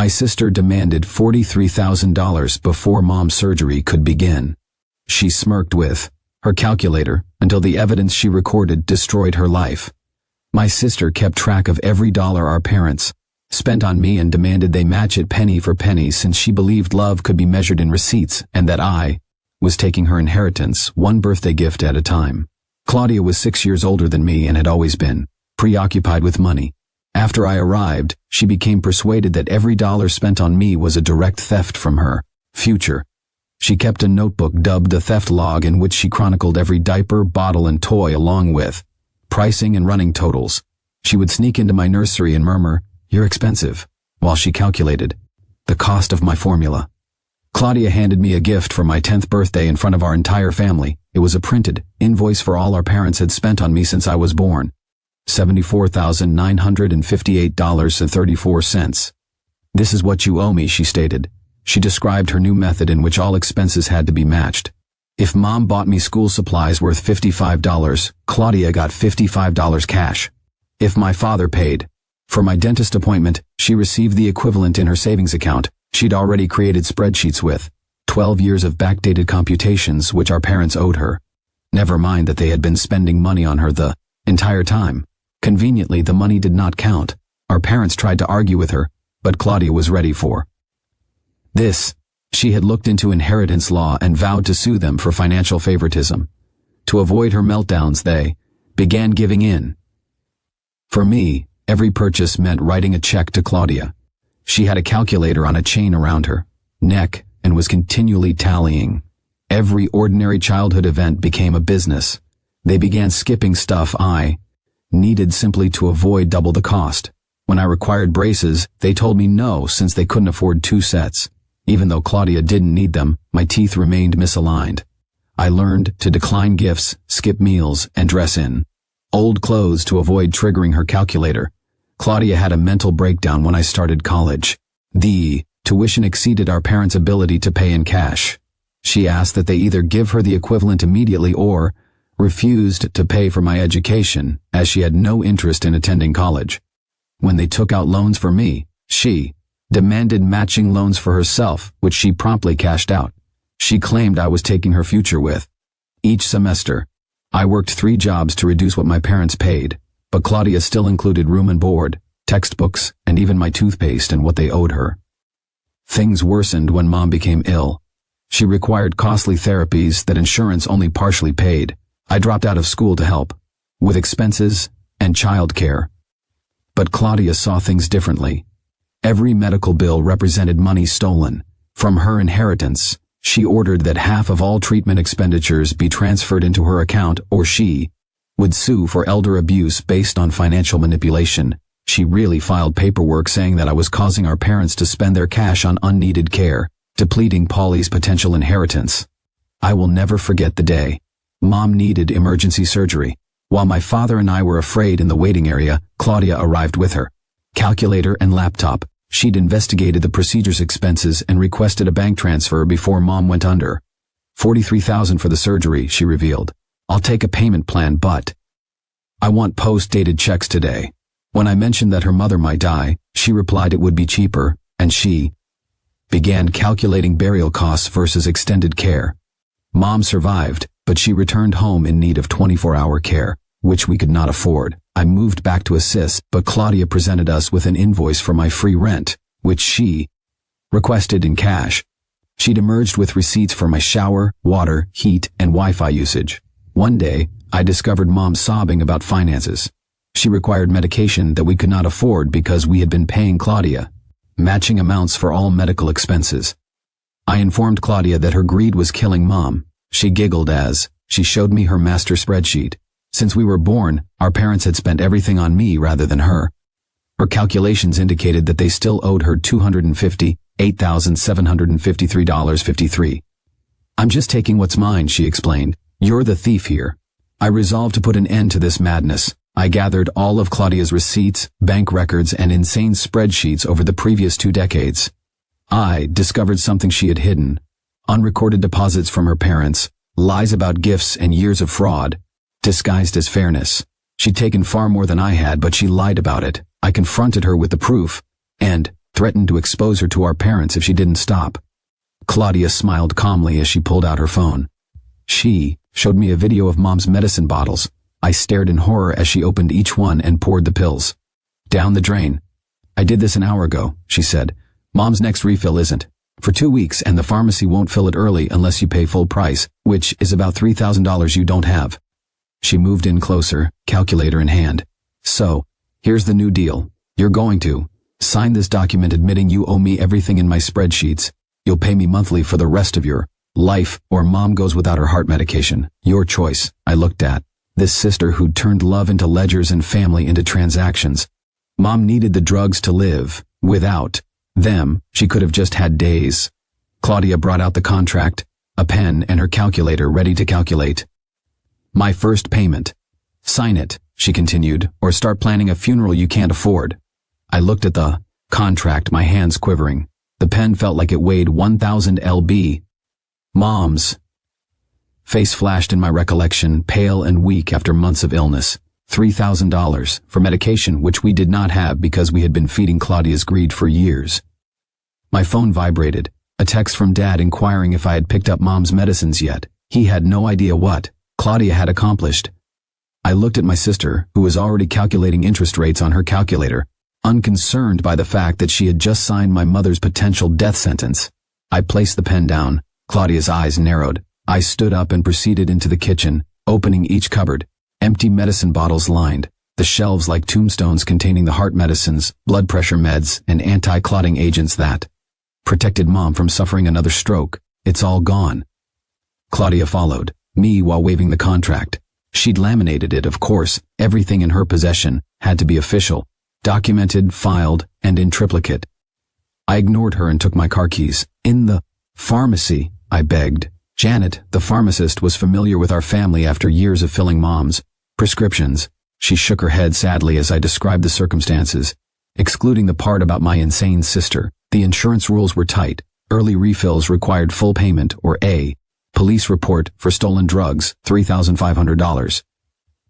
My sister demanded $43,000 before Mom's surgery could begin. She smirked with her calculator until the evidence she recorded destroyed her life. My sister kept track of every dollar our parents spent on me and demanded they match it penny for penny, since she believed love could be measured in receipts and that I was taking her inheritance one birthday gift at a time. Claudia was 6 years older than me and had always been preoccupied with money. After I arrived, she became persuaded that every dollar spent on me was a direct theft from her future. She kept a notebook dubbed the theft log, in which she chronicled every diaper, bottle, and toy, along with pricing and running totals. She would sneak into my nursery and murmur, "You're expensive," while she calculated the cost of my formula. Claudia handed me a gift for my 10th birthday in front of our entire family. It was a printed invoice for all our parents had spent on me since I was born. $74,958.34. "This is what you owe me," she stated. She described her new method in which all expenses had to be matched. If Mom bought me school supplies worth $55, Claudia got $55 cash. If my father paid for my dentist appointment, she received the equivalent in her savings account. She'd already created spreadsheets with 12 years of backdated computations which our parents owed her. Never mind that they had been spending money on her the entire time. Conveniently, the money did not count. Our parents tried to argue with her, but Claudia was ready for this. She had looked into inheritance law and vowed to sue them for financial favoritism. To avoid her meltdowns, they began giving in. For me, every purchase meant writing a check to Claudia. She had a calculator on a chain around her neck and was continually tallying. Every ordinary childhood event became a business. They began skipping stuff I needed simply to avoid double the cost. When I required braces, they told me no, since they couldn't afford 2 sets. Even though Claudia didn't need them, my teeth remained misaligned. I learned to decline gifts, skip meals, and dress in old clothes to avoid triggering her calculator. Claudia had a mental breakdown when I started college. The tuition exceeded our parents' ability to pay in cash. She asked that they either give her the equivalent immediately or refused to pay for my education, as she had no interest in attending college. When they took out loans for me, she demanded matching loans for herself, which she promptly cashed out. She claimed I was taking her future with each semester. I worked 3 jobs to reduce what my parents paid, but Claudia still included room and board, textbooks, and even my toothpaste and what they owed her. Things worsened when Mom became ill. She required costly therapies that insurance only partially paid. I dropped out of school to help with expenses and childcare. But Claudia saw things differently. Every medical bill represented money stolen from her inheritance. She ordered that half of all treatment expenditures be transferred into her account, or she would sue for elder abuse based on financial manipulation. She really filed paperwork saying that I was causing our parents to spend their cash on unneeded care, depleting Polly's potential inheritance. I will never forget the day Mom needed emergency surgery. While my father and I were afraid in the waiting area, Claudia arrived with her calculator and laptop. She'd investigated the procedure's expenses and requested a bank transfer before Mom went under. $43,000 for the surgery, she revealed. "I'll take a payment plan, but I want post-dated checks today." When I mentioned that her mother might die, she replied it would be cheaper, and she began calculating burial costs versus extended care. Mom survived, but she returned home in need of 24-hour care, which we could not afford. I moved back to assist, but Claudia presented us with an invoice for my free rent, which she requested in cash. She'd emerged with receipts for my shower, water, heat, and Wi-Fi usage. One day, I discovered Mom sobbing about finances. She required medication that we could not afford because we had been paying Claudia matching amounts for all medical expenses. I informed Claudia that her greed was killing Mom. She giggled as she showed me her master spreadsheet. Since we were born, our parents had spent everything on me rather than her. Her calculations indicated that they still owed her $258,753.53. "I'm just taking what's mine," she explained. "You're the thief here." I resolved to put an end to this madness. I gathered all of Claudia's receipts, bank records, and insane spreadsheets over the previous 2 decades. I discovered something she had hidden: unrecorded deposits from her parents, lies about gifts, and years of fraud disguised as fairness. She'd taken far more than I had, but she lied about it. I confronted her with the proof, and threatened to expose her to our parents if she didn't stop. Claudia smiled calmly as she pulled out her phone. She showed me a video of Mom's medicine bottles. I stared in horror as she opened each one and poured the pills. Down the drain. I did this an hour ago, she said. Mom's next refill isn't for 2 weeks, and the pharmacy won't fill it early unless you pay full price, which is about $3,000 you don't have. She moved in closer, calculator in hand. So, here's the new deal. You're going to sign this document admitting you owe me everything in my spreadsheets. You'll pay me monthly for the rest of your life, or Mom goes without her heart medication. Your choice. I looked at this sister who'd turned love into ledgers and family into transactions. Mom needed the drugs to live. Without them, she could have just had days. Claudia brought out the contract, a pen and her calculator ready to calculate. My first payment. Sign it, she continued, or start planning a funeral you can't afford. I looked at the contract, my hands quivering. The pen felt like it weighed 1,000 lb. Mom's face flashed in my recollection, pale and weak after months of illness. $3,000 for medication which we did not have because we had been feeding Claudia's greed for years. My phone vibrated, a text from Dad inquiring if I had picked up Mom's medicines yet. He had no idea what Claudia had accomplished. I looked at my sister, who was already calculating interest rates on her calculator, unconcerned by the fact that she had just signed my mother's potential death sentence. I placed the pen down. Claudia's eyes narrowed. I stood up and proceeded into the kitchen, opening each cupboard. Empty medicine bottles lined the shelves like tombstones containing the heart medicines, blood pressure meds, and anti-clotting agents that protected Mom from suffering another stroke. It's all gone. Claudia followed me while waving the contract. She'd laminated it, of course. Everything in her possession had to be official, documented, filed, and in triplicate. I ignored her and took my car keys. In the pharmacy, I begged. Janet, the pharmacist, was familiar with our family after years of filling Mom's prescriptions. She shook her head sadly as I described the circumstances, excluding the part about my insane sister. The insurance rules were tight. Early refills required full payment, or a police report for stolen drugs, $3,500.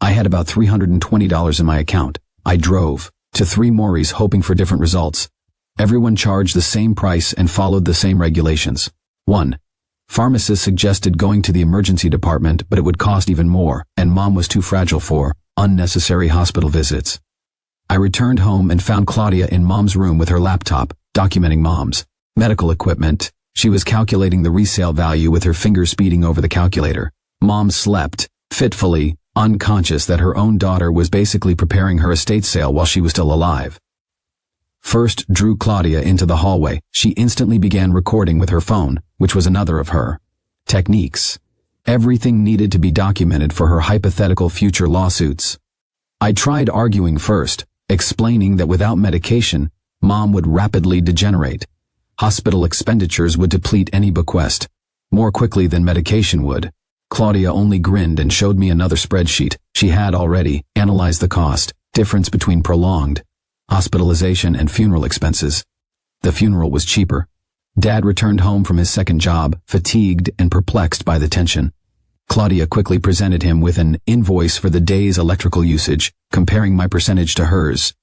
I had about $320 in my account. I drove to 3 Maury's hoping for different results. Everyone charged the same price and followed the same regulations. 1. Pharmacist suggested going to the emergency department, but it would cost even more, and Mom was too fragile for unnecessary hospital visits. I returned home and found Claudia in Mom's room with her laptop, documenting Mom's medical equipment. She was calculating the resale value with her fingers speeding over the calculator. Mom slept, fitfully, unconscious that her own daughter was basically preparing her estate sale while she was still alive. First drew Claudia into the hallway. She instantly began recording with her phone, which was another of her techniques. Everything needed to be documented for her hypothetical future lawsuits. I tried arguing first, explaining that without medication, Mom would rapidly degenerate. Hospital expenditures would deplete any bequest more quickly than medication would. Claudia only grinned and showed me another spreadsheet. She had already analyzed the cost difference between prolonged hospitalization and funeral expenses. The funeral was cheaper. Dad returned home from his second job, fatigued and perplexed by the tension. Claudia quickly presented him with an invoice for the day's electrical usage, comparing my percentage to hers.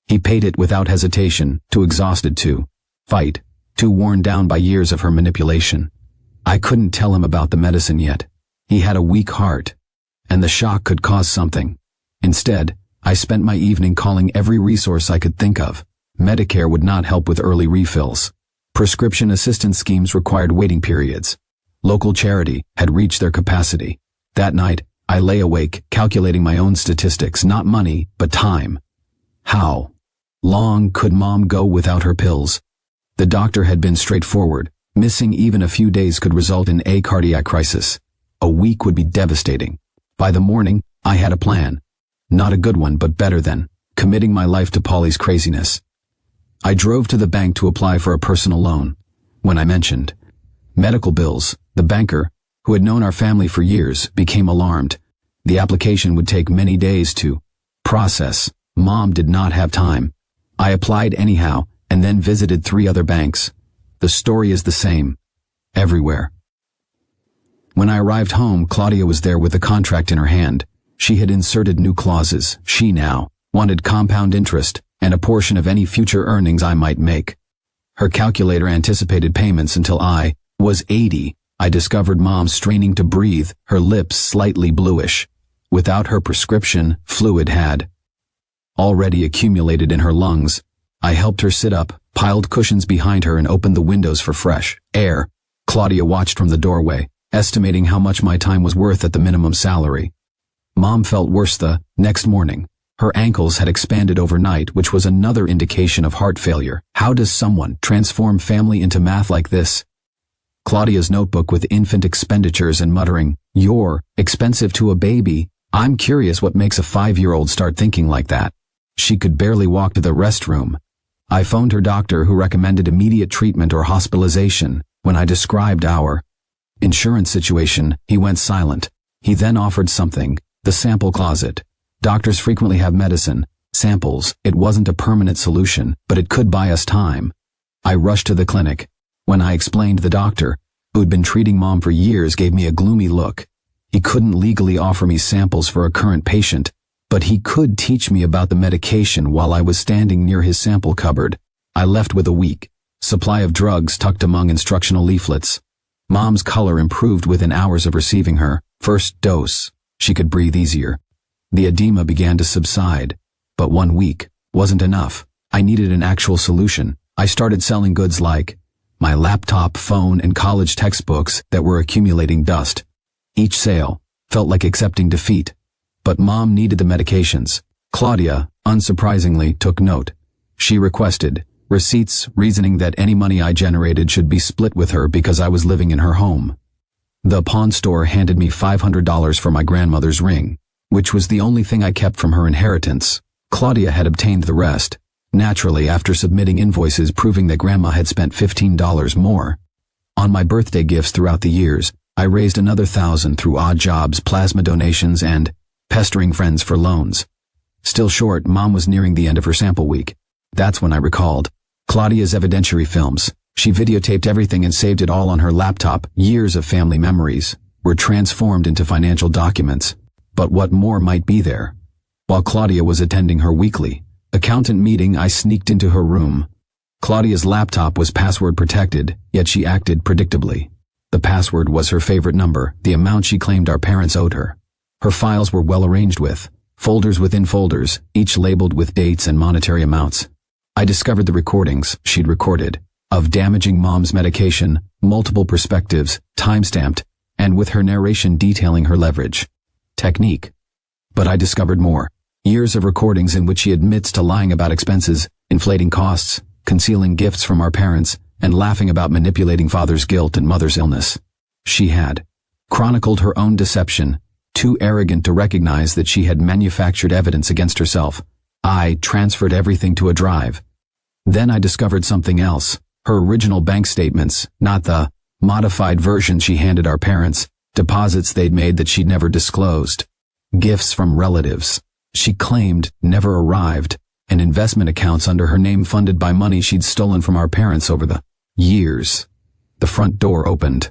He paid it without hesitation, too exhausted to fight, too worn down by years of her manipulation. I couldn't tell him about the medicine yet. He had a weak heart, and the shock could cause something. Instead, I spent my evening calling every resource I could think of. Medicare would not help with early refills. Prescription assistance schemes required waiting periods. Local charity had reached their capacity. That night, I lay awake, calculating my own statistics, not money, but time. How long could Mom go without her pills? The doctor had been straightforward. Missing even a few days could result in a cardiac crisis. A week would be devastating. By the morning, I had a plan. Not a good one, but better than committing my life to Polly's craziness. I drove to the bank to apply for a personal loan. When I mentioned medical bills, the banker, who had known our family for years, became alarmed. The application would take many days to process. Mom did not have time. I applied anyhow, and then visited 3 other banks. The story is the same everywhere. When I arrived home, Claudia was there with the contract in her hand. She had inserted new clauses. She now wanted compound interest and a portion of any future earnings I might make. Her calculator anticipated payments until I was 80. I discovered Mom straining to breathe, her lips slightly bluish. Without her prescription, fluid had already accumulated in her lungs. I helped her sit up, piled cushions behind her, and opened the windows for fresh air. Claudia watched from the doorway, estimating how much my time was worth at the minimum salary. Mom felt worse the next morning. Her ankles had expanded overnight, which was another indication of heart failure. How does someone transform family into math like this? Claudia's notebook with infant expenditures and muttering, "You're expensive to a baby." I'm curious what makes a 5-year-old start thinking like that. She could barely walk to the restroom. I phoned her doctor, who recommended immediate treatment or hospitalization. When I described our insurance situation, he went silent. He then offered something, the sample closet. Doctors frequently have medicine samples. It wasn't a permanent solution, but it could buy us time. I rushed to the clinic. When I explained, the doctor, who'd been treating Mom for years, gave me a gloomy look. He couldn't legally offer me samples for a current patient, but he could teach me about the medication while I was standing near his sample cupboard. I left with a weak supply of drugs tucked among instructional leaflets. Mom's color improved within hours of receiving her first dose. She could breathe easier. The edema began to subside, but 1 week wasn't enough. I needed an actual solution. I started selling goods like my laptop, phone, and college textbooks that were accumulating dust. Each sale felt like accepting defeat. But Mom needed the medications. Claudia, unsurprisingly, took note. She requested receipts, reasoning that any money I generated should be split with her because I was living in her home. The pawn store handed me $500 for my grandmother's ring, which was the only thing I kept from her inheritance. Claudia had obtained the rest, naturally, after submitting invoices proving that Grandma had spent $15 more. On my birthday gifts throughout the years, I raised another $1,000 through odd jobs, plasma donations, and pestering friends for loans. Still short, Mom was nearing the end of her sample week. That's when I recalled Claudia's evidentiary films. She videotaped everything and saved it all on her laptop. Years of family memories were transformed into financial documents. But what more might be there? While Claudia was attending her weekly accountant meeting, I sneaked into her room. Claudia's laptop was password protected, yet she acted predictably. The password was her favorite number, the amount she claimed our parents owed her. Her files were well arranged with folders within folders, each labeled with dates and monetary amounts. I discovered the recordings she'd recorded of damaging Mom's medication, multiple perspectives, time-stamped, and with her narration detailing her leverage technique. But I discovered more. Years of recordings in which she admits to lying about expenses, inflating costs, concealing gifts from our parents, and laughing about manipulating father's guilt and mother's illness. She had chronicled her own deception, too arrogant to recognize that she had manufactured evidence against herself. I transferred everything to a drive. Then I discovered something else. Her original bank statements, not the modified version she handed our parents, deposits they'd made that she'd never disclosed, gifts from relatives she claimed never arrived, and investment accounts under her name funded by money she'd stolen from our parents over the years. The front door opened.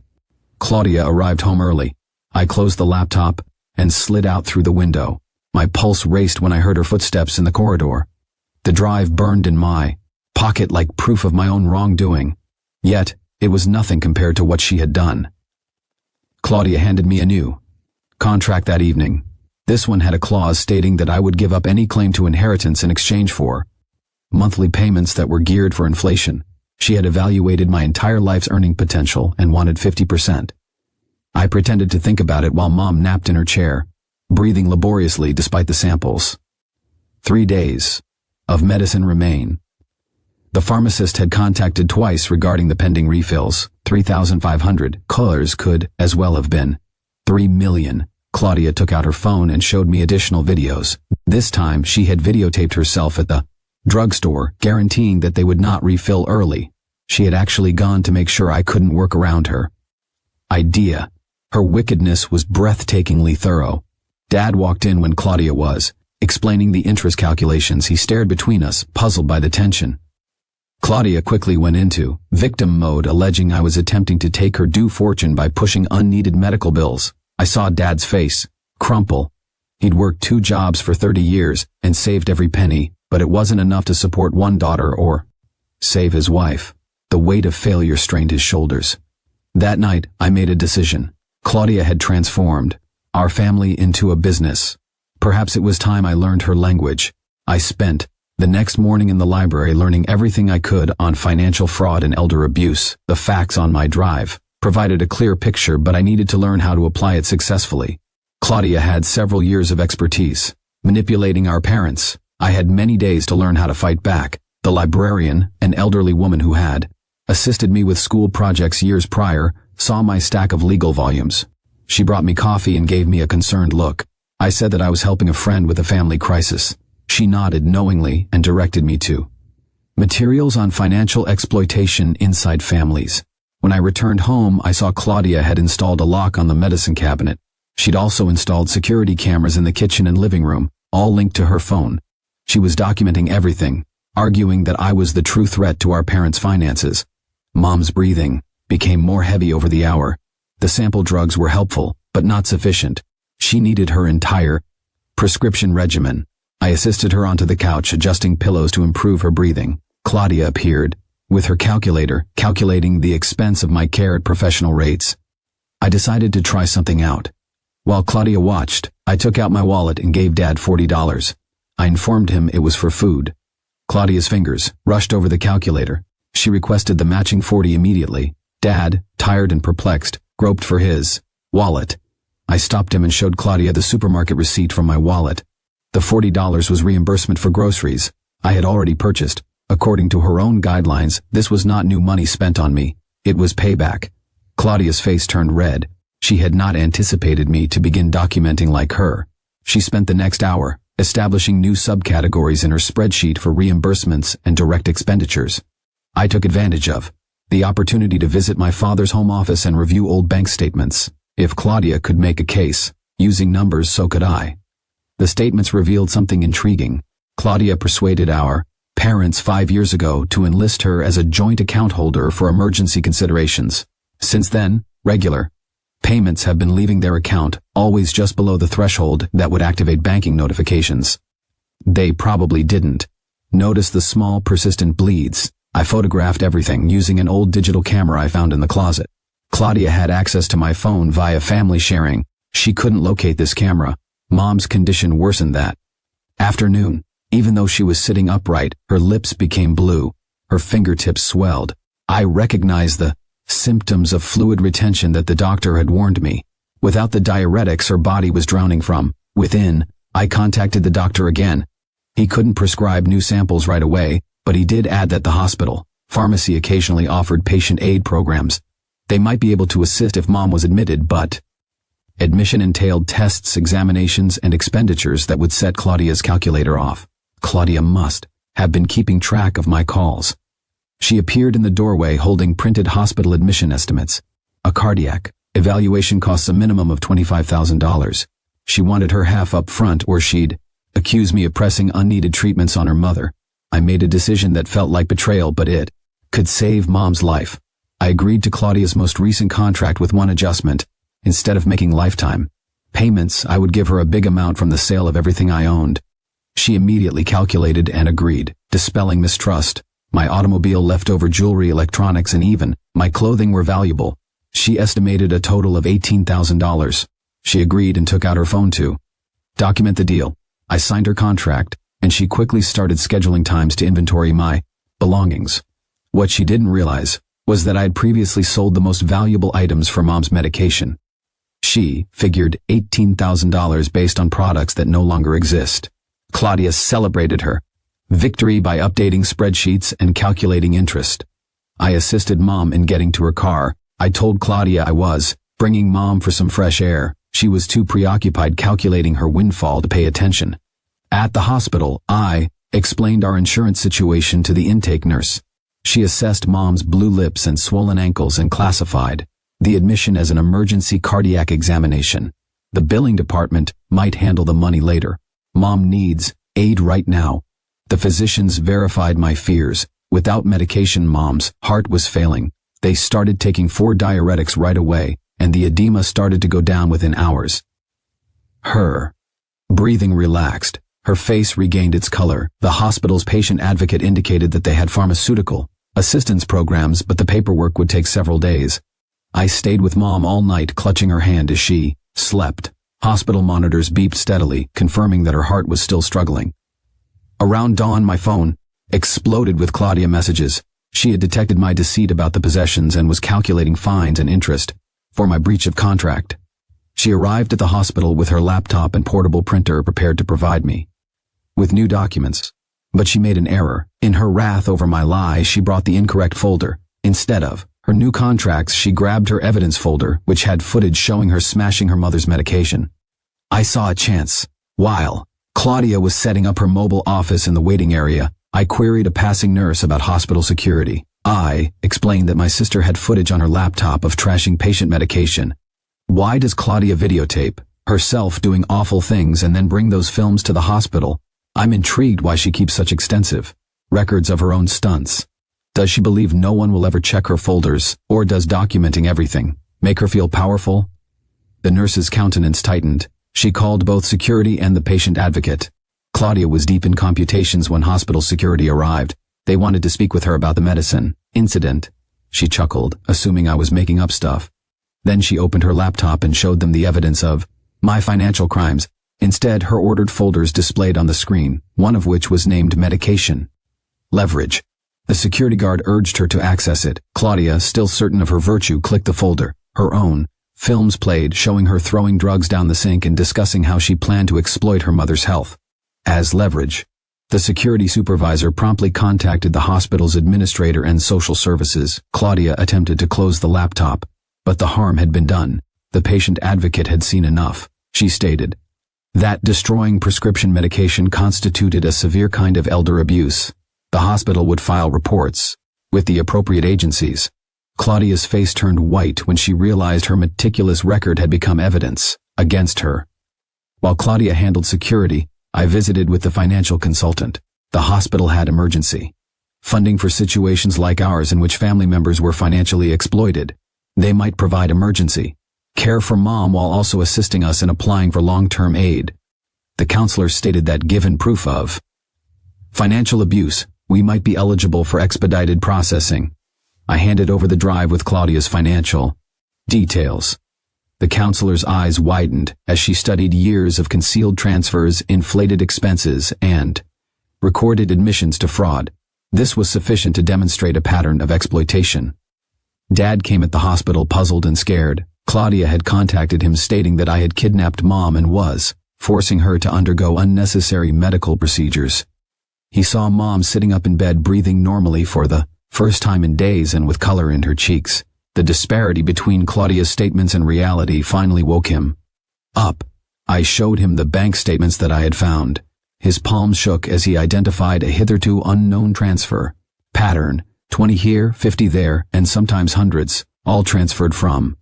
Claudia arrived home early. I closed the laptop and slid out through the window. My pulse raced when I heard her footsteps in the corridor. The drive burned in my pocket like proof of my own wrongdoing. Yet, it was nothing compared to what she had done. Claudia handed me a new contract that evening. This one had a clause stating that I would give up any claim to inheritance in exchange for monthly payments that were geared for inflation. She had evaluated my entire life's earning potential and wanted 50%. I pretended to think about it while Mom napped in her chair, breathing laboriously despite the samples. 3 days of medicine remain. The pharmacist had contacted twice regarding the pending refills. 3,500 colors could as well have been 3 million. Claudia took out her phone and showed me additional videos. This time she had videotaped herself at the drugstore, guaranteeing that they would not refill early. She had actually gone to make sure I couldn't work around her idea. Her wickedness was breathtakingly thorough. Dad walked in when Claudia was explaining the interest calculations. He stared between us, puzzled by the tension. Claudia quickly went into victim mode, alleging I was attempting to take her due fortune by pushing unneeded medical bills. I saw Dad's face crumple. He'd worked 2 jobs for 30 years and saved every penny, but it wasn't enough to support one daughter or save his wife. The weight of failure strained his shoulders. That night, I made a decision. Claudia had transformed our family into a business. Perhaps it was time I learned her language. I spent the next morning in the library learning everything I could on financial fraud and elder abuse. The facts on my drive provided a clear picture, but I needed to learn how to apply it successfully. Claudia had several years of expertise manipulating our parents. I had many days to learn how to fight back. The librarian, an elderly woman who had assisted me with school projects years prior, saw my stack of legal volumes. She brought me coffee and gave me a concerned look. I said that I was helping a friend with a family crisis. She nodded knowingly and directed me to materials on financial exploitation inside families. When I returned home, I saw Claudia had installed a lock on the medicine cabinet. She'd also installed security cameras in the kitchen and living room, all linked to her phone. She was documenting everything, arguing that I was the true threat to our parents' finances. Mom's breathing became more heavy over the hour. The sample drugs were helpful, but not sufficient. She needed her entire prescription regimen. I assisted her onto the couch, adjusting pillows to improve her breathing. Claudia appeared, with her calculator, calculating the expense of my care at professional rates. I decided to try something out. While Claudia watched, I took out my wallet and gave Dad $40. I informed him it was for food. Claudia's fingers rushed over the calculator. She requested the matching 40 immediately. Dad, tired and perplexed, groped for his wallet. I stopped him and showed Claudia the supermarket receipt from my wallet. The $40 was reimbursement for groceries I had already purchased. According to her own guidelines, this was not new money spent on me. It was payback. Claudia's face turned red. She had not anticipated me to begin documenting like her. She spent the next hour establishing new subcategories in her spreadsheet for reimbursements and direct expenditures. I took advantage of the opportunity to visit my father's home office and review old bank statements. If Claudia could make a case using numbers, so could I. The statements revealed something intriguing. Claudia persuaded our parents 5 years ago to enlist her as a joint account holder for emergency considerations. Since then, regular payments have been leaving their account, always just below the threshold that would activate banking notifications. They probably didn't notice the small, persistent bleeds. I photographed everything using an old digital camera I found in the closet. Claudia had access to my phone via family sharing. She couldn't locate this camera. Mom's condition worsened that afternoon. Even though she was sitting upright, her lips became blue. Her fingertips swelled. I recognized the symptoms of fluid retention that the doctor had warned me. Without the diuretics her body was drowning from within, I contacted the doctor again. He couldn't prescribe new samples right away, but he did add that the hospital pharmacy occasionally offered patient aid programs. They might be able to assist if Mom was admitted, but admission entailed tests, examinations, and expenditures that would set Claudia's calculator off. Claudia must have been keeping track of my calls. She appeared in the doorway holding printed hospital admission estimates. A cardiac evaluation costs a minimum of $25,000. She wanted her half up front or she'd accuse me of pressing unneeded treatments on her mother. I made a decision that felt like betrayal, but it could save Mom's life. I agreed to Claudia's most recent contract with one adjustment. Instead of making lifetime payments, I would give her a big amount from the sale of everything I owned. She immediately calculated and agreed, dispelling mistrust. My automobile, leftover jewelry, electronics, and even my clothing were valuable. She estimated a total of $18,000. She agreed and took out her phone to document the deal. I signed her contract, and she quickly started scheduling times to inventory my belongings. What she didn't realize was that I had previously sold the most valuable items for Mom's medication. She figured $18,000 based on products that no longer exist. Claudia celebrated her victory by updating spreadsheets and calculating interest. I assisted Mom in getting to her car. I told Claudia I was bringing Mom for some fresh air. She was too preoccupied calculating her windfall to pay attention. At the hospital, I explained our insurance situation to the intake nurse. She assessed Mom's blue lips and swollen ankles and classified the admission as an emergency cardiac examination. The billing department might handle the money later. Mom needs aid right now. The physicians verified my fears. Without medication, Mom's heart was failing. They started taking 4 diuretics right away, and the edema started to go down within hours. Her breathing relaxed. Her face regained its color. The hospital's patient advocate indicated that they had pharmaceutical assistance programs, but the paperwork would take several days. I stayed with Mom all night, clutching her hand as she slept. Hospital monitors beeped steadily, confirming that her heart was still struggling. Around dawn, my phone exploded with Claudia messages. She had detected my deceit about the possessions and was calculating fines and interest for my breach of contract. She arrived at the hospital with her laptop and portable printer prepared to provide me with new documents. But she made an error. In her wrath over my lie, she brought the incorrect folder. Instead of her new contracts, she grabbed her evidence folder, which had footage showing her smashing her mother's medication. I saw a chance. While Claudia was setting up her mobile office in the waiting area, I queried a passing nurse about hospital security. I explained that my sister had footage on her laptop of trashing patient medication. Why does Claudia videotape herself doing awful things and then bring those films to the hospital? I'm intrigued why she keeps such extensive records of her own stunts. Does she believe no one will ever check her folders, or does documenting everything make her feel powerful? The nurse's countenance tightened. She called both security and the patient advocate. Claudia was deep in computations when hospital security arrived. They wanted to speak with her about the medicine incident. She chuckled, assuming I was making up stuff. Then she opened her laptop and showed them the evidence of my financial crimes. Instead, her ordered folders displayed on the screen, one of which was named medication. Leverage. The security guard urged her to access it. Claudia, still certain of her virtue, clicked the folder. Her own films played, showing her throwing drugs down the sink and discussing how she planned to exploit her mother's health as leverage. The security supervisor promptly contacted the hospital's administrator and social services. Claudia attempted to close the laptop, but the harm had been done. The patient advocate had seen enough. She stated that destroying prescription medication constituted a severe kind of elder abuse. The hospital would file reports with the appropriate agencies. Claudia's face turned white when she realized her meticulous record had become evidence against her. While Claudia handled security, I visited with the financial consultant. The hospital had emergency funding for situations like ours in which family members were financially exploited. They might provide emergency care for Mom while also assisting us in applying for long-term aid. The counselor stated that given proof of financial abuse, we might be eligible for expedited processing. I handed over the drive with Claudia's financial details. The counselor's eyes widened as she studied years of concealed transfers, inflated expenses, and recorded admissions to fraud. This was sufficient to demonstrate a pattern of exploitation. Dad came at the hospital puzzled and scared. Claudia had contacted him stating that I had kidnapped Mom and was forcing her to undergo unnecessary medical procedures. He saw Mom sitting up in bed breathing normally for the first time in days and with color in her cheeks. The disparity between Claudia's statements and reality finally woke him up. I showed him the bank statements that I had found. His palms shook as he identified a hitherto unknown transfer pattern, 20 here, 50 there, and sometimes hundreds, all transferred from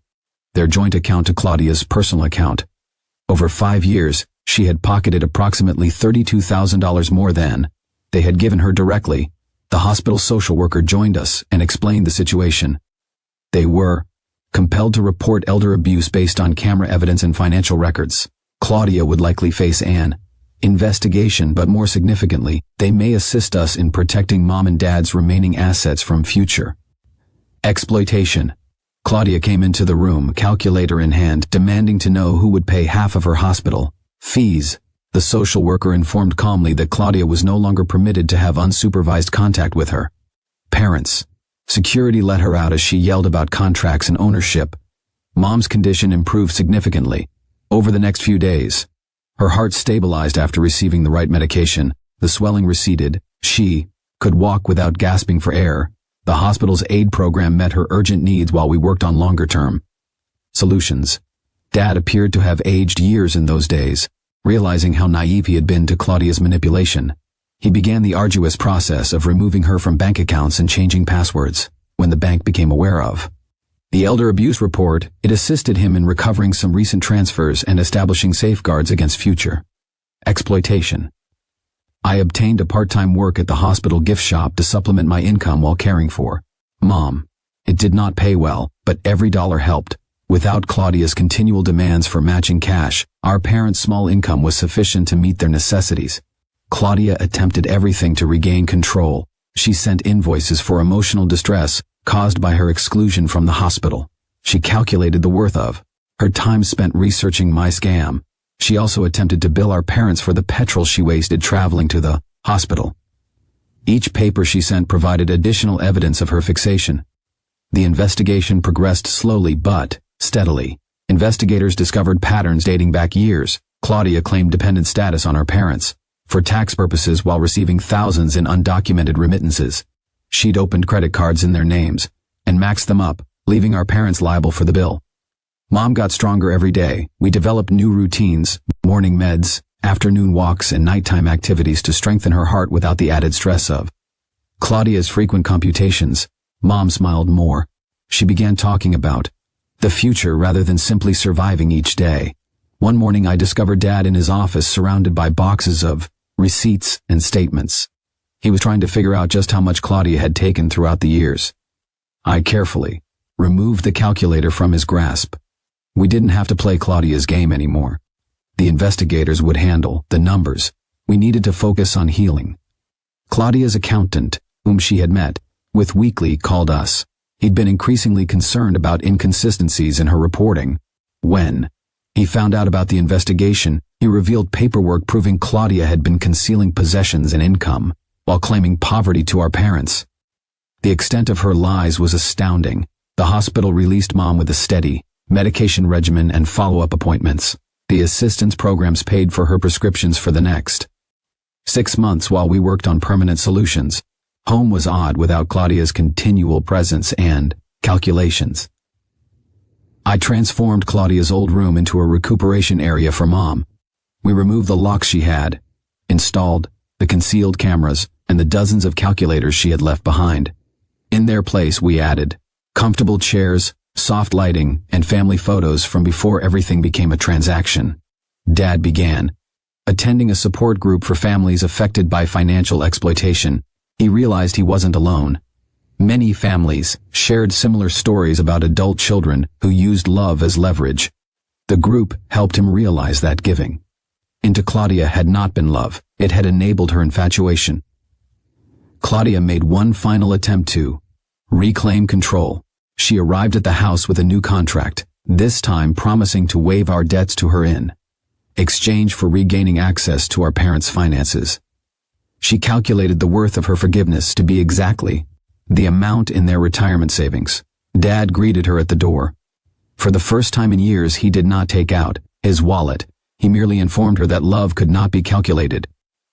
their joint account to Claudia's personal account. Over 5 years, she had pocketed approximately $32,000 more than they had given her directly. The hospital social worker joined us and explained the situation. They were compelled to report elder abuse based on camera evidence and financial records. Claudia would likely face an investigation, but more significantly, they may assist us in protecting Mom and Dad's remaining assets from future exploitation. Claudia came into the room, calculator in hand, demanding to know who would pay half of her hospital fees. The social worker informed calmly that Claudia was no longer permitted to have unsupervised contact with her parents. Security let her out as she yelled about contracts and ownership. Mom's condition improved significantly over the next few days. Her heart stabilized after receiving the right medication. The swelling receded. She could walk without gasping for air. The hospital's aid program met her urgent needs while we worked on longer-term solutions. Dad appeared to have aged years in those days. Realizing how naive he had been to Claudia's manipulation, he began the arduous process of removing her from bank accounts and changing passwords. When the bank became aware of the elder abuse report, it assisted him in recovering some recent transfers and establishing safeguards against future exploitation. I obtained a part-time work at the hospital gift shop to supplement my income while caring for Mom. It did not pay well, but every dollar helped. Without Claudia's continual demands for matching cash, our parents' small income was sufficient to meet their necessities. Claudia attempted everything to regain control. She sent invoices for emotional distress caused by her exclusion from the hospital. She calculated the worth of her time spent researching my scam. She also attempted to bill our parents for the petrol she wasted traveling to the hospital. Each paper she sent provided additional evidence of her fixation. The investigation progressed slowly but steadily. Investigators discovered patterns dating back years. Claudia claimed dependent status on her parents for tax purposes while receiving thousands in undocumented remittances. She'd opened credit cards in their names and maxed them up, leaving our parents liable for the bill. Mom got stronger every day. We developed new routines, morning meds, afternoon walks, and nighttime activities to strengthen her heart without the added stress of Claudia's frequent computations. Mom smiled more. She began talking about the future rather than simply surviving each day. One morning I discovered Dad in his office surrounded by boxes of receipts and statements. He was trying to figure out just how much Claudia had taken throughout the years. I carefully removed the calculator from his grasp. We didn't have to play Claudia's game anymore. The investigators would handle the numbers. We needed to focus on healing. Claudia's accountant, whom she had met with weekly, called us. He'd been increasingly concerned about inconsistencies in her reporting. When he found out about the investigation, he revealed paperwork proving Claudia had been concealing possessions and income while claiming poverty to our parents. The extent of her lies was astounding. The hospital released Mom with a steady medication regimen and follow-up appointments. The assistance programs paid for her prescriptions for the next 6 months while we worked on permanent solutions. Home was odd without Claudia's continual presence and calculations. I transformed Claudia's old room into a recuperation area for Mom. We removed the locks she had, installed the concealed cameras, and the dozens of calculators she had left behind. In their place we added comfortable chairs, soft lighting, and family photos from before everything became a transaction. Dad began attending a support group for families affected by financial exploitation. He realized he wasn't alone. Many families shared similar stories about adult children who used love as leverage. The group helped him realize that giving into Claudia had not been love, it had enabled her infatuation. Claudia made one final attempt to reclaim control. She arrived at the house with a new contract, this time promising to waive our debts to her in exchange for regaining access to our parents' finances. She calculated the worth of her forgiveness to be exactly the amount in their retirement savings. Dad greeted her at the door. For the first time in years, he did not take out his wallet. He merely informed her that love could not be calculated.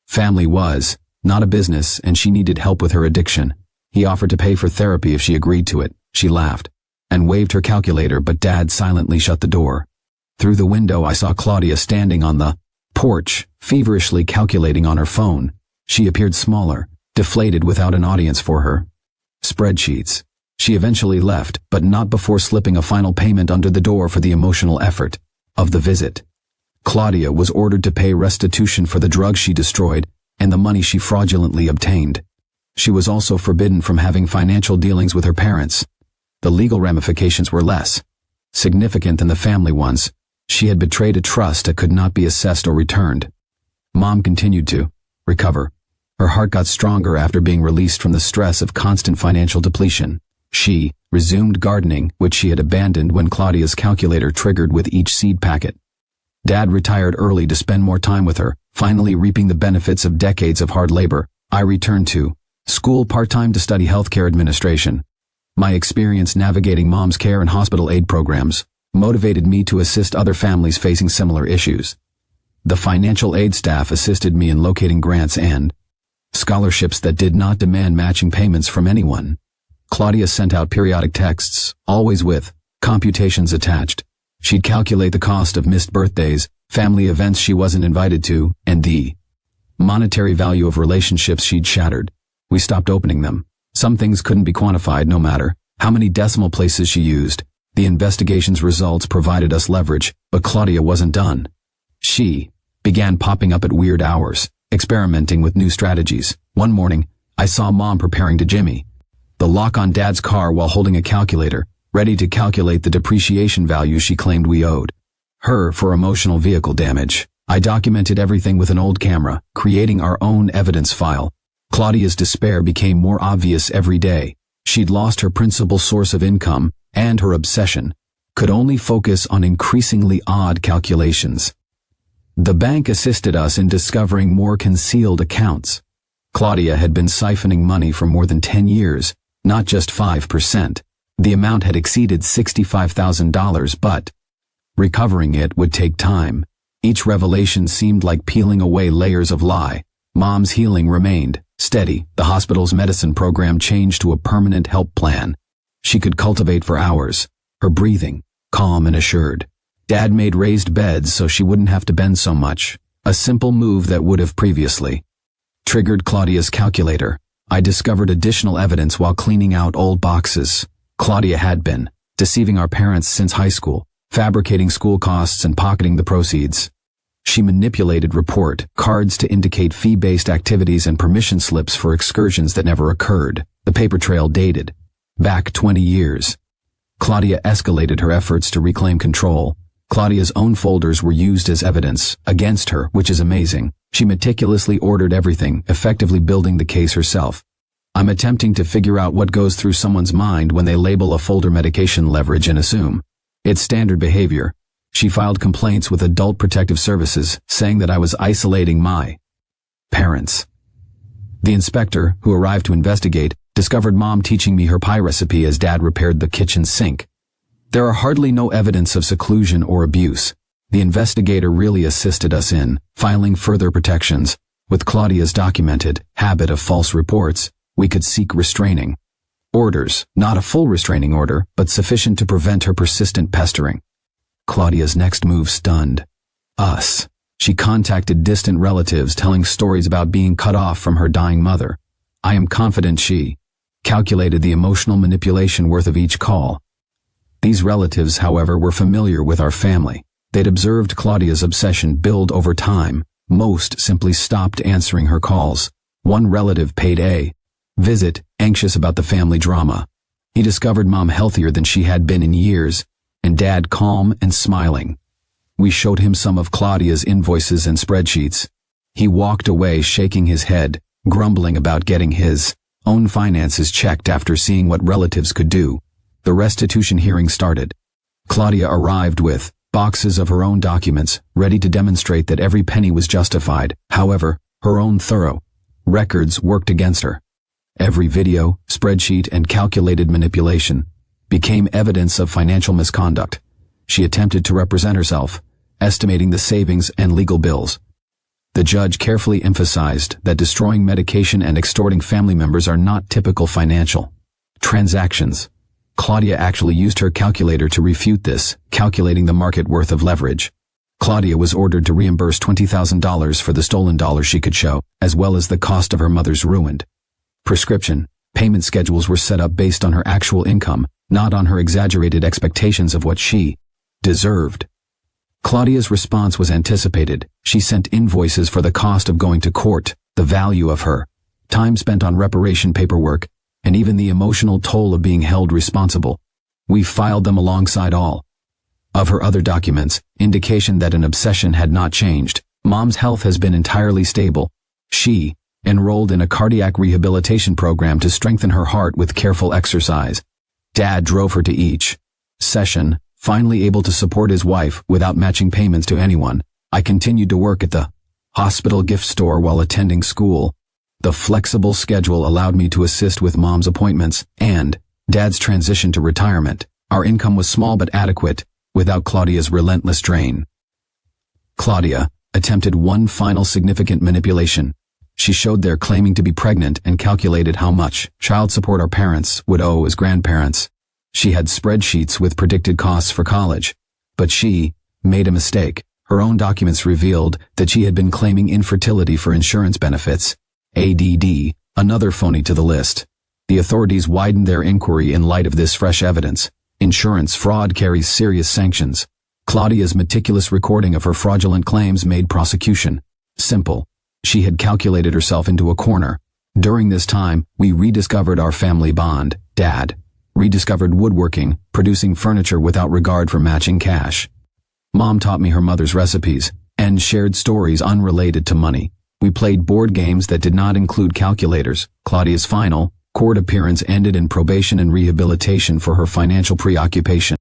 Family was not a business, and she needed help with her addiction. He offered to pay for therapy if she agreed to it. She laughed and waved her calculator, but Dad silently shut the door. Through the window I saw Claudia standing on the porch, feverishly calculating on her phone. She appeared smaller, deflated, without an audience for her spreadsheets. She eventually left, but not before slipping a final payment under the door for the emotional effort of the visit. Claudia was ordered to pay restitution for the drugs she destroyed and the money she fraudulently obtained. She was also forbidden from having financial dealings with her parents. The legal ramifications were less significant than the family ones. She had betrayed a trust that could not be assessed or returned. Mom continued to recover. Her heart got stronger after being released from the stress of constant financial depletion. She resumed gardening, which she had abandoned when Claudia's calculator triggered with each seed packet. Dad retired early to spend more time with her, finally reaping the benefits of decades of hard labor. I returned to school part-time to study healthcare administration. My experience navigating Mom's care and hospital aid programs motivated me to assist other families facing similar issues. The financial aid staff assisted me in locating grants and scholarships that did not demand matching payments from anyone. Claudia sent out periodic texts, always with computations attached. She'd calculate the cost of missed birthdays, family events she wasn't invited to, and the monetary value of relationships she'd shattered. We stopped opening them. Some things couldn't be quantified no matter how many decimal places she used. The investigation's results provided us leverage, but Claudia wasn't done. She began popping up at weird hours, experimenting with new strategies. One morning, I saw Mom preparing to jimmy the lock on Dad's car while holding a calculator, ready to calculate the depreciation value she claimed we owed her for emotional vehicle damage. I documented everything with an old camera, creating our own evidence file. Claudia's despair became more obvious every day. She'd lost her principal source of income, and her obsession could only focus on increasingly odd calculations. The bank assisted us in discovering more concealed accounts. Claudia had been siphoning money for more than 10 years, not just 5%. The amount had exceeded $65,000, but recovering it would take time. Each revelation seemed like peeling away layers of lie. Mom's healing remained steady. The hospital's medicine program changed to a permanent help plan. She could cultivate for hours, her breathing calm and assured. Dad made raised beds so she wouldn't have to bend so much, a simple move that would have previously triggered Claudia's calculator. I discovered additional evidence while cleaning out old boxes. Claudia had been deceiving our parents since high school, fabricating school costs and pocketing the proceeds. She manipulated report cards to indicate fee-based activities and permission slips for excursions that never occurred. The paper trail dated back 20 years. Claudia escalated her efforts to reclaim control. Claudia's own folders were used as evidence against her, which is amazing. She meticulously ordered everything, effectively building the case herself. I'm attempting to figure out what goes through someone's mind when they label a folder medication leverage and assume it's standard behavior. She filed complaints with Adult Protective Services, saying that I was isolating my parents. The inspector, who arrived to investigate, discovered Mom teaching me her pie recipe as Dad repaired the kitchen sink. There are hardly no evidence of seclusion or abuse. The investigator really assisted us in filing further protections. With Claudia's documented habit of false reports, we could seek restraining orders, not a full restraining order, but sufficient to prevent her persistent pestering. Claudia's next move stunned us. She contacted distant relatives telling stories about being cut off from her dying mother. I am confident she calculated the emotional manipulation worth of each call. These relatives, however, were familiar with our family. They'd observed Claudia's obsession build over time. Most simply stopped answering her calls. One relative paid a visit, anxious about the family drama. He discovered Mom healthier than she had been in years, and Dad calm and smiling. We showed him some of Claudia's invoices and spreadsheets. He walked away shaking his head, grumbling about getting his own finances checked after seeing what relatives could do. The restitution hearing started. Claudia arrived with boxes of her own documents, ready to demonstrate that every penny was justified. However, her own thorough records worked against her. Every video, spreadsheet, and calculated manipulation became evidence of financial misconduct. She attempted to represent herself, estimating the savings and legal bills. The judge carefully emphasized that destroying medication and extorting family members are not typical financial transactions. Claudia actually used her calculator to refute this, calculating the market worth of leverage. Claudia was ordered to reimburse $20,000 for the stolen dollars she could show, as well as the cost of her mother's ruined prescription. Payment schedules were set up based on her actual income, not on her exaggerated expectations of what she deserved. Claudia's response was anticipated. She sent invoices for the cost of going to court, the value of her time spent on reparation paperwork, and even the emotional toll of being held responsible. We filed them alongside all of her other documents, indication that an obsession had not changed. Mom's health has been entirely stable. She enrolled in a cardiac rehabilitation program to strengthen her heart with careful exercise. Dad drove her to each session, finally able to support his wife without matching payments to anyone. I continued to work at the hospital gift store while attending school. The flexible schedule allowed me to assist with Mom's appointments and Dad's transition to retirement. Our income was small but adequate, without Claudia's relentless drain. Claudia attempted one final significant manipulation. She showed their claiming to be pregnant and calculated how much child support our parents would owe as grandparents. She had spreadsheets with predicted costs for college, but she made a mistake. Her own documents revealed that she had been claiming infertility for insurance benefits. ADD, another phony to the list. The authorities widened their inquiry in light of this fresh evidence. Insurance fraud carries serious sanctions. Claudia's meticulous recording of her fraudulent claims made prosecution simple. She had calculated herself into a corner. During this time, we rediscovered our family bond. Dad rediscovered woodworking, producing furniture without regard for matching cash. Mom taught me her mother's recipes and shared stories unrelated to money. We played board games that did not include calculators. Claudia's final, court appearance ended in probation and rehabilitation for her financial preoccupation.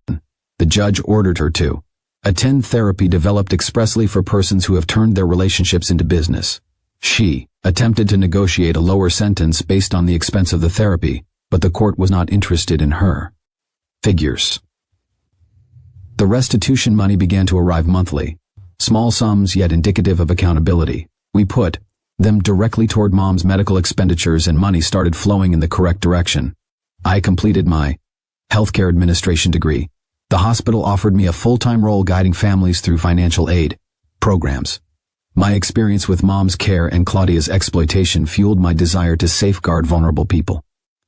The judge ordered her to attend therapy developed expressly for persons who have turned their relationships into business. She attempted to negotiate a lower sentence based on the expense of the therapy, but the court was not interested in her figures. The restitution money began to arrive monthly. Small sums yet indicative of accountability. We put them directly toward Mom's medical expenditures and money started flowing in the correct direction. I completed my healthcare administration degree. The hospital offered me a full-time role guiding families through financial aid programs. My experience with Mom's care and Claudia's exploitation fueled my desire to safeguard vulnerable people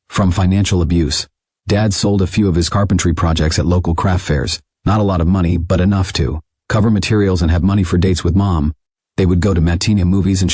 from financial abuse. Dad sold a few of his carpentry projects at local craft fairs. Not a lot of money, but enough to cover materials and have money for dates with Mom. They would go to matinee movies and